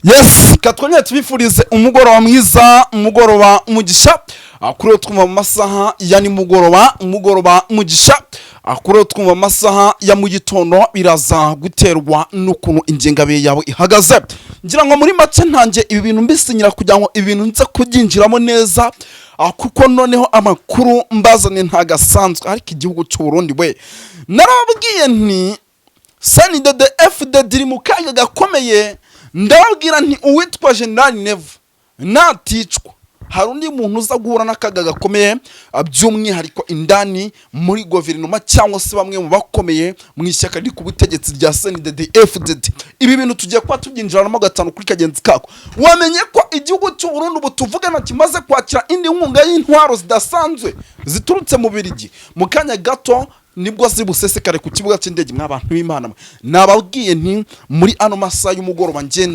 Yes, katwanya tubifurize umugoroba mwiza, umugoroba umugisha. Akuro twumva mu masaha ya ni umugoroba umugisha. Akuro twumva mu masaha ya mu gitondo biraza guterwa n'ukuntu ingengabihe yawe ihagaze. Ngira ngo muri make ntange ibi bintu mbisinyira kugira ngo ibintu nze kuginjiramo neza. Kuko noneho amakuru mbazane ntagasanzwe ariko igihugu cy'u Burundi we narababwiye nti CNDD FDD iri mu kaga gakomeye. Ndababwira nti uwitwa General Neva naticwa hari undi muntu uza guhura n'akaga gakomeye, by'umwihariko indani muri guverinoma cyangwa se bamwe mu bakomeye mu ishyaka riri ku butegetsi rya CNDD FDD. Ibi bintu tugiye kuba tubyinjiramo gatanu kuri kagenzi kako. Wamenye ko igihugu cy'u Burundi ubu tuvugana kimaze kwakira indi nkunga y'intwaro zidasanzwe ziturutse mu Birigi. Mu kanya gato nibwo zibusesekare ku kibuga cy'indege mw'abantu b'Imana. Nababwiye nti muri ano masaha y'umugoroba nje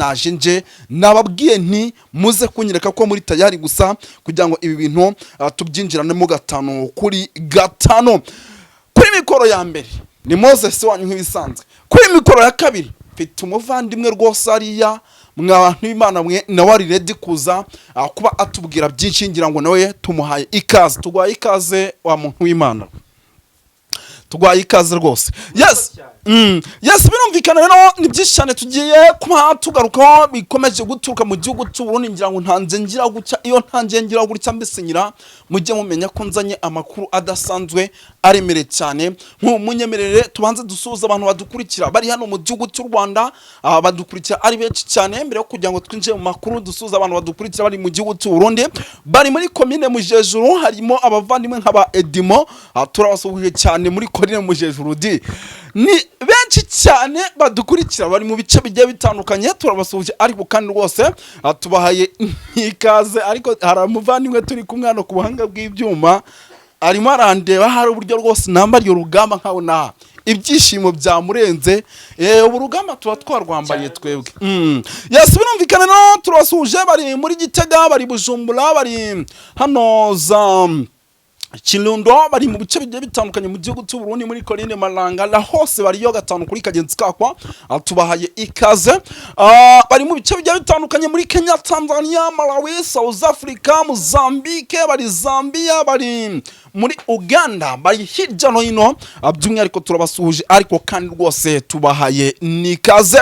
nababwiye nti muze kunyereka ko muri tayari gusa kugira ngo ibi bintu tubyinjiranemo gatanu kuri gatano. Kuri mikoro ya mbere ni Moses wanyu nk'ibisanzwe. Kuri mikoro ya kabiri mfite umuvandimwe rwose ariya mw'abantu b'Imana mwe nawe ari ready kuza kuba atubwira byinshi, ngira ngo nawe tumuhaye ikaze. Tugwaye ikaze wa muntu w'Imana, tugwaye ikaze rwose. Yes, birumvikana rero ni byinshi cyane tugiye kuba tugarukaho bikomeje guturuka mu gihugu cy'u Burundi. Ngira ngo ntanze ngira gucya, iyo ntanze ngira gutya mbisinyira mujye mumenya ko nzanye amakuru adasanzwe aremere cyane. Munyemerere tubanze dusuhuza abantu badukurikira bari hano mu gihugu cy'u Rwanda, badukurikira ari benshi cyane. Mbere yo kugira ngo twinjire mu makuru, dusuhuza abantu badukurikira bari mu gihugu cy'u Burundi, bari muri commune Mujejuru, harimo abavandimwe nk'aba Edimo, turabasuhuje cyane muri commune Mujejuru. Ni benshi cyane badukurikira bari mu bice bigiye bitandukanye, turabasuhuje ariko kandi rwose tubahaye ikaze. Ariko hari umuvandimwe turi kumwe hano ku buhanga bw'ibyuma arimo arandeba, hari uburyo rwose nambariye urugamba nkabona ibyishimo byamurenze. Ubu rugamba tuba twarwambariye twebwe. Yes, birumvikana no turabasuhuje bari muri Gitega, bari Bujumbura, bari hano za Kirundo, bari mu bice bigiye bitandukanye mu gihugu cy'u Burundi, muri Coline Malanga la hose bari yo gatanu kuri kagenzi kakwa. Tubahaye ikaze. Bari mu bice bigiye bitandukanye muri Kenya, Tanzania, Malawi, South Africa, Mozambique, bari Zambia, bari muri Uganda, bari hirya no hino, by'umwihariko turabasuhuje ariko kandi rwose tubahaye nikaze.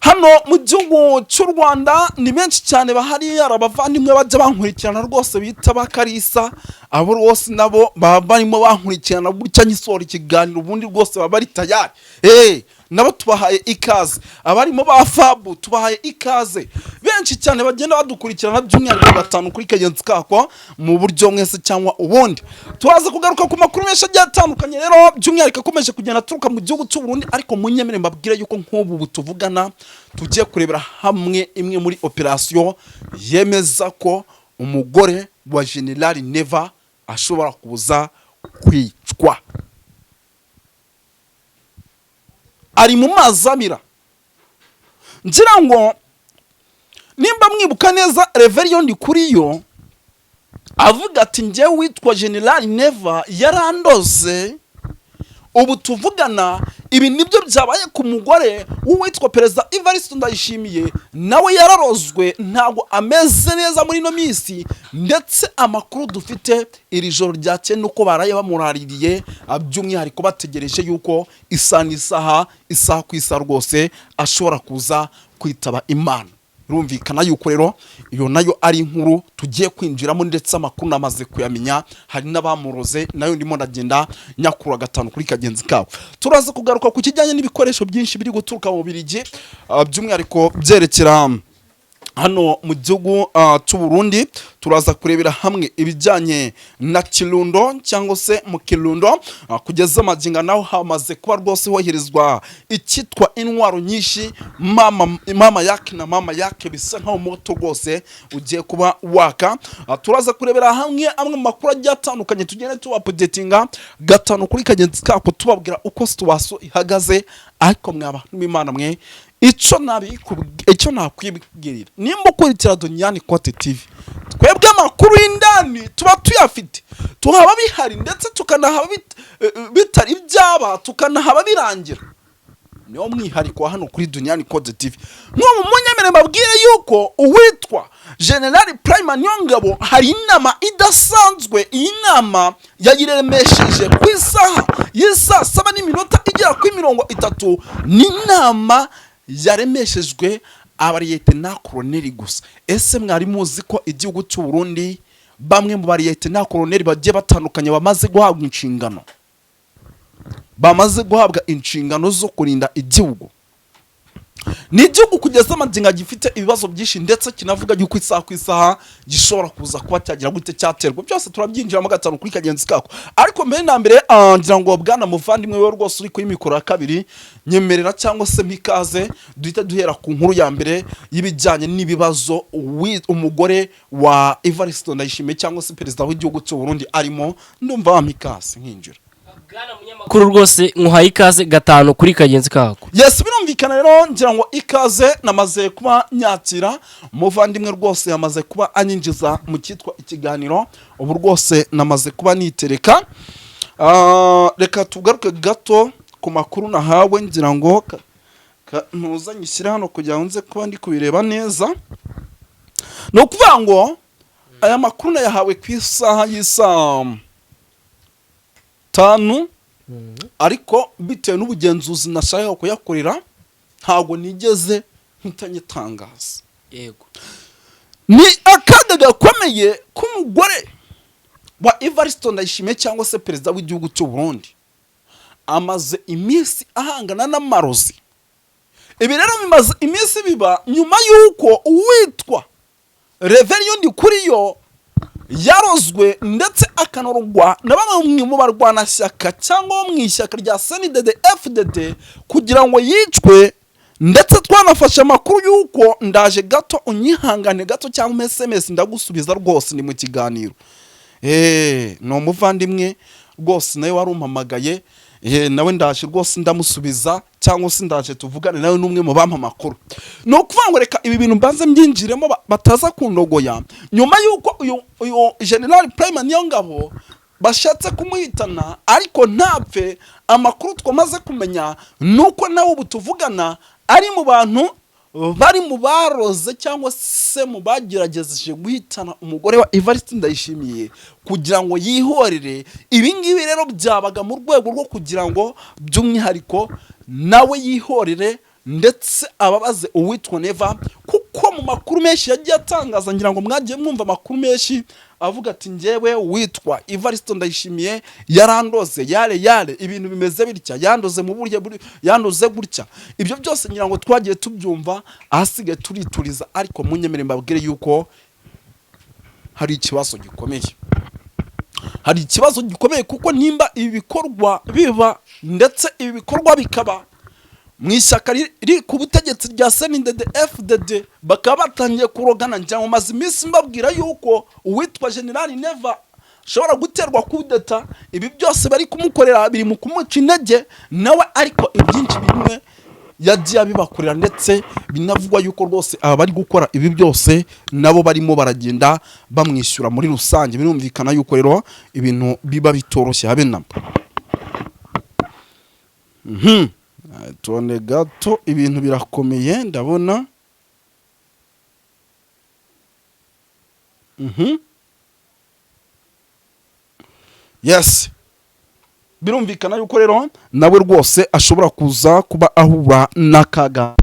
Hano mu gihugu cy'u Rwanda ni benshi cyane bahari, abavandimwe bajya bankurikirana rwose bita bakarisa, abo rwose nabo baba barimo bankurikirana gutya nyisora ikiganiro, ubundi rwose baba bari tayari. Nabo tubahaye ikaze. Abarimo ba Fabu tubahaye ikaze. Benshi cyane bagenda badukurikirana by'umwihariko gatanu kuri kagenzi kako mu buryo mwese cyangwa ubundi. Turaza kugaruka ku makuru menshi atandukanye rero by'umwihariko akomeje kugenda turuka mu gihugu cy'u Burundi, ariko munyemere mbabwire yuko nk'ubu butuvugana tugiye kurebera hamwe imwe muri operation yemeza ko umugore wa General Neva ashobora kuza kwicwa. Ari mu mazamira. Ngira ngo nimba mwibuka neza Reverien Ndikuriyo avuga ati njye witwa General Neva yarandoze. Ubu tuvugana ibi nibyo byabaye ku mugore witwa Perezida Evariste Ndayishimiye, nawe yararozwe ntago ameze neza muri no minsi, ndetse amakuru dufite iri joro ryake nuko baraye bamuraririye, by'umwihariko bategereje yuko isaha ku isa rwose ashobora kuza kwitaba Imana. Rumvikana yuko rero iyo nayo ari inkuru tugiye kwinjiramo, ndetse amakuru namaze kuyamenya, hari n'abamuroze nayo ndimo ndagenda nyakura gatanu kuri kagenzi kawe. Turaza kugaruka ku kijyanye n'ibikoresho byinshi biri guturuka mu Birigi, by'umwihariko byerekera hano mu gihugu cy'u Burundi. Turaza kurebera hamwe ibijyanye na Kirundo cyangwa se mu Kirundo, kugeza maginga naho hamaze kuba rwose hoherezwa ikitwa intwaro nyinshi, mama yake na mama yake, bisa nkaho moto rwose ugiye kuba waka. Turaza kurebera hamwe amwe makuru agiye atandukanye, tugende tubapodetinga gatanu kuri kagenzi kako, tubabwira uko situaso ihagaze. Ariko mw'abantu b'Imana mwe, icyo nakwibwirira nimba ukurikira Donyani Kote TV, twebwe amakuru y'indani tuba tuyafite, tuhaba bihari, ndetse tukanahaba bitari byaba, tukanahaba birangira. niwo mwihariko wa hano kuri Duniani Code TV. Mwo munyemere mbabwire yuko uwitwa General Prime Niyongabo hari inama idasanzwe, iyi nama yayiremesheje ku isaha y'isa 7:30. Ni inama yaremeshejwe abariyete na koloneli gusa. Ese mwari muzi ko igihugu cy'u Burundi bamwe mu bariyete na koloneli bagiye batandukanye bamaze guhabwa inshingano zo kurinda igihugu? Ni igihugu kugeza amadinga gifite ibibazo byinshi, ndetse kinavuga yuko isaha ku isaha gishobora kuza kuba cyagira gute cyaterwa. Byose turabyinjiramo gatanu kuri kagenzi kako. Ariko mbere na mbere ngira ngo bwana muvandimwe we rwose uri kuri mikoro ya kabiri, nyemerera cyangwa se mikaze duhita duhera ku nkuru ya mbere y'ibijyanye n'ibibazo umugore wa Evariste Ndayishimiye cyangwa se perezida w'igihugu cy'u Burundi arimo. Ndumva wa mikaze nkinjira kuri rwose nkuhaye ikaze gatanu kuri kagenzi kako. Yes, birumvikana rero ngira ngo ikaze namaze kuba nyakira umuvandimwe rwose yamaze kuba anyinjiza mu cyitwa ikiganiro. Ubu rwose namaze kuba nitereka. Reka tugaruke gato ku makuru nahawe, ngira ngo ntuzanyishyira hano kugira ngo nze kuba ndi kubireba neza. No kuvuga ngo aya makuru nayahawe ku isaha y'isa 5, ariko bitewe n'ubugenzuzi nashaka kuyakorera ntago nigeze ntangitangaza. Yego, ni akaga gakomeye k'umugore wa Evariste Ndayishimiye cyangwa se perezida w'igihugu cy'u Burundi amaze iminsi ahangana n'amarozi. Ibi rero bimaze iminsi biba nyuma y'uko uwitwa Reverien Ndikuriyo yarozwe ndetse akanorogwa na bamwe mu barwanashyaka cyangwa mu ishyaka rya CNDD-FDD kugira ngo yicwe. Ndetse twanafashe amakuru y'uko ndaje gato unyihangane gato cyangwa SMS ndagusubiza rwose ni mu kiganiro. No muvandimwe rwose nawe warumpamagaye, nawe ndaje rwose ndamusubiza cyangwa se ndaje tuvugane nawe n'umwe mu bampa amakuru. No kuvuga ngo reka ibi bintu mbanze mbyinjiremo bataza kundogoya. Nyuma y'uko uyu General Prime Niyongabo bashatse kumuhitana ariko ntapfe, amakuru twamaze kumenya nuko nawe ubu tuvugana ari mu bantu bari mu baroze cyangwa se mu bagerageje guhitana umugore wa Evariste Ndayishimiye kugira ngo yihorere. Ibi ngibi rero byabaga mu rwego rwo kugira ngo by'umwihariko nawe yihorere ndetse ababaze uwitwa Neva, kuko mu makuru menshi yagiye atangaza, ngira ngo mwagiye mwumva amakuru menshi avuga ati njyewe witwa Evariste Ndayishimiye yarandoze yale ibintu bimeze bitya, yandoze mu buryo yandoze gutya. Ibyo byose ngira ngo twagiye tubyumva, ahasigaye turituriza. Ariko munyemere mbabwire yuko hari ikibazo gikomeye, kuko nimba ibi bikorwa biba ndetse ibi bikorwa bikaba mu ishyaka riri ku butegetsi rya CNDD-FDD bakaba batangiye kurogana, njya mu mazi iminsi mbabwira yuko uwitwa General Neva ashobora guterwa kudeta. Ibi byose bari kumukorera biri mu kumuca intege nawe, ariko ibyinshi bimwe yagiye abibakorera, ndetse binavugwa yuko rwose aba bari gukora ibi byose nabo barimo baragenda bamwishyura muri rusange. Birumvikana yuko rero ibintu biba bitoroshye habe namba. Tuone gato ibintu birakomeye ndabona. Yes, birumvikana yuko rero nawe rwose ashobora kuza kuba ahura n'akaga.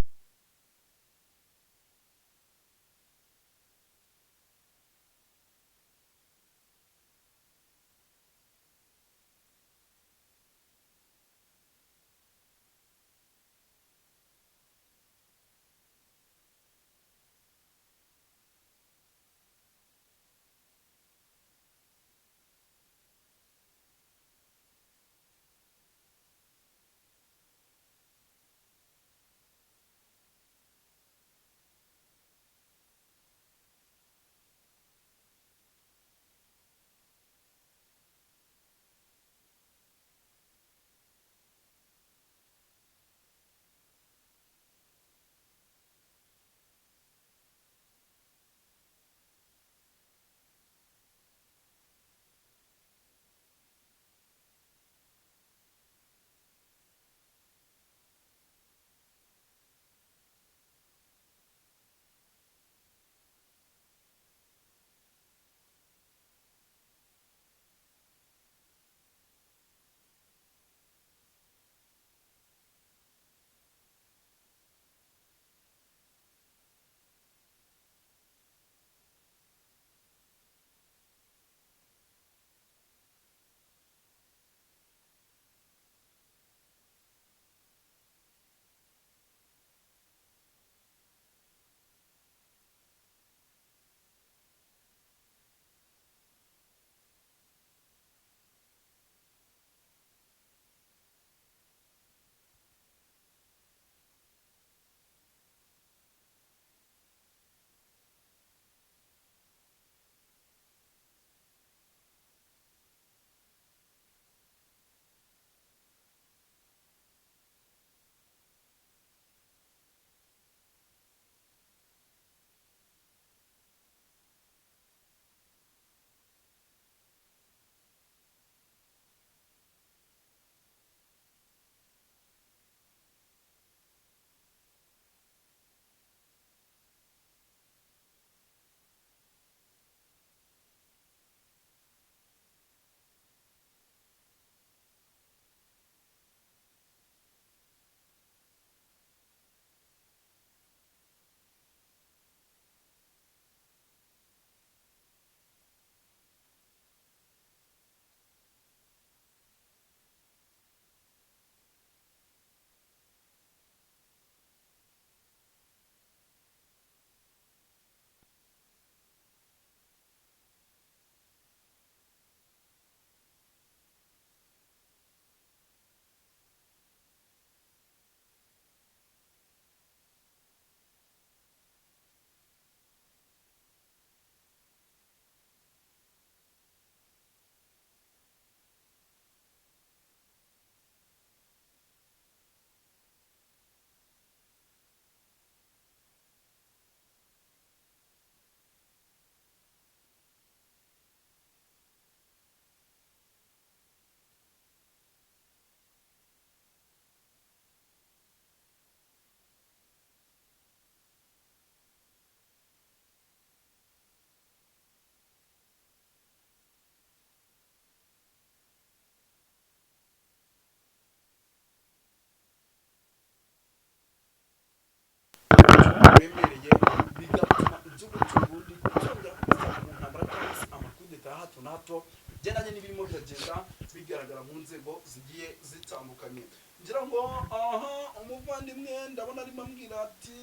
bikagenda bigaragara mu nzego zigiye zitandukanye. Ngira ngo aha umuvandimwe ndabona arimo ambwira ati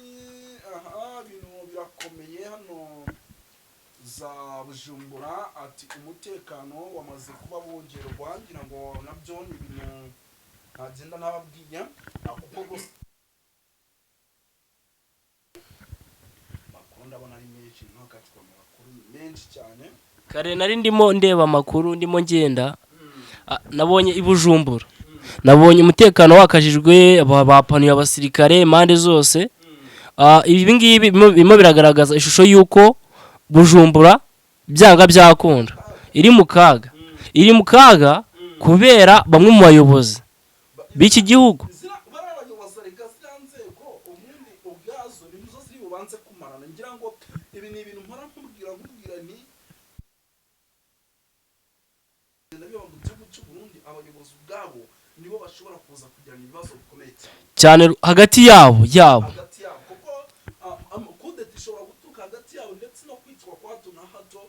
aha ibintu birakomeye hano za Bujumbura, ati umutekano wamaze kuba bongerwa. Ngira ngo nabyo ni ibintu ntagenda nababwiye kuko gusa makuru ndabona ari menshi, ntakatwa makuru menshi cyane. kare nari ndimo ndeba amakuru ndimo ngenda nabonye i Bujumbura, nabonye umutekano wakajijwe, bapanuye abasirikare impande zose. Ibi ngibi birimo biragaragaza ishusho y'uko Bujumbura byanga byakunda iri mu kaga kubera bamwe mu bayobozi b'iki gihugu. Ngira ngo ibi ni ibintu mpora nkubwira nti mu gihugu cy'u Burundi abayobozi ubwabo nibo bashobora kuza kugirana ibibazo bikomeye cyane hagati yabo kuko kudeta ishobora guturuka hagati yabo ndetse no kwicwa kwa hato na hato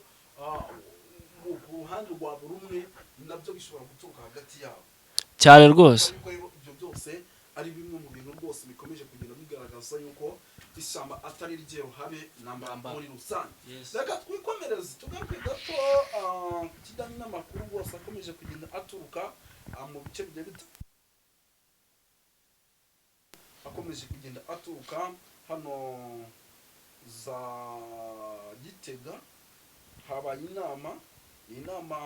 ku ruhande rwa buri umwe, nabyo bishobora guturuka hagati yabo cyane rwose. Ibyo byose ari bimwe mu bintu rwose bikomeje kugenda bigaragaza yuko ishyamba atari rye ruhabe namba muri rusange. Reka twikomereze tugaruke gato kijyanye n'amakuru rwose akomeje kugenda aturuka mu bice bigiye akomeje kugenda aturuka hano za Gitega. Habaye inama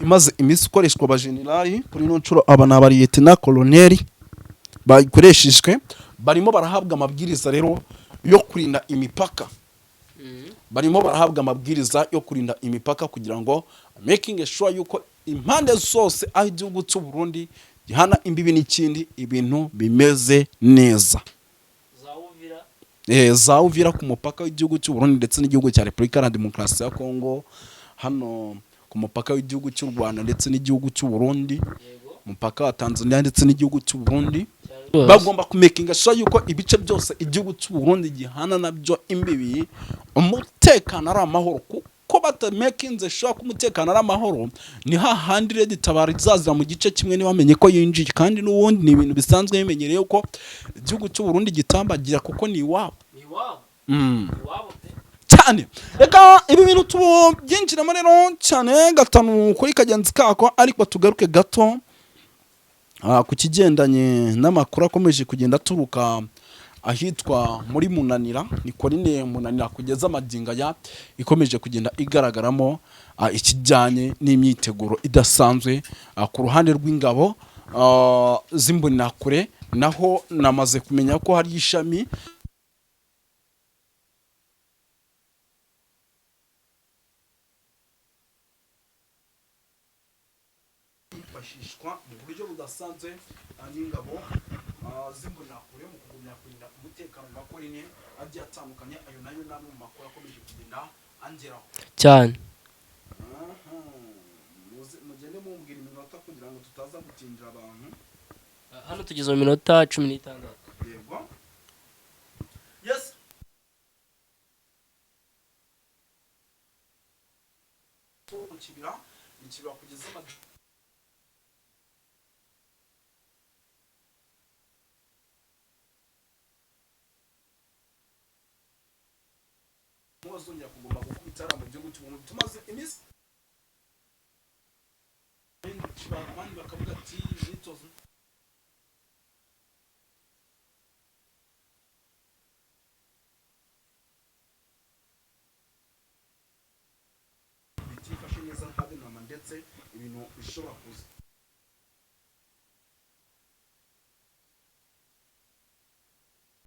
imaze iminsi ikoreshwa abajenerali, kuri ino nshuro aba ni abariyetena koloneli bakoreshejwe, barimo barahabwa amabwiriza rero yo kurinda imipaka. Kugira ngo making sure yuko impande zose aho igihugu cy'u Burundi gihana imbibi n'ikindi ibintu bimeze neza. Za Uvira ku mupaka w'igihugu cy'u Burundi ndetse n'igihugu cya Repubulika Iharanira Demokarasi ya Kongo, hano ku mupaka w'igihugu cy'u Rwanda ndetse n'igihugu cy'u Burundi, umupaka wa Tanzania ndetse n'igihugu cy'u Burundi, bagomba kumekinga sure yuko ibice byose igihugu cy'u Burundi gihana nabyo imbibi umutekano ari amahoro. Kuko batamekinze sure ko umutekano ari amahoro, ni hahandi redi tabara izazira mu gice kimwe ntibamenye ko yinjiye, kandi n'ubundi ni ibintu bisanzwe bimenyereye ko igihugu cy'u Burundi gitambagira kuko ni iwabo cyane. Reka ibi bintu tubyinjiramo rero cyane gatanu kuri kagenzi kako, ariko tugaruke gato ku kigendanye n'amakuru akomeje kugenda aturuka ahitwa muri Munanira. ni Korine Munanira kugeza amaginga ya ikomeje kugenda igaragaramo ikijyanye n'imyiteguro idasanzwe ku ruhande rw'ingabo z'imbonakure. Naho namaze kumenya ko hari ishami bashishwa mu buryo budasanzwe n'ingabo z'imbonakure mu kugumya kurinda umutekano wa Korine agiye atandukanye. Ayo nayo namwe mu makuru akomeje kugenda angeraho cyane. Mugende mumbwira iminota kugira ngo tutaza gutindira abantu. Hano tugeze mu minota 16. Yego. Yes. Ikibira kugeza zongera kugomba gukubitara mu gihugu cy'u Burundi. Tumaze iminsi abandi bakavuga ati imyitozo bitifashe neza habe nama ndetse ibintu bishobora kuza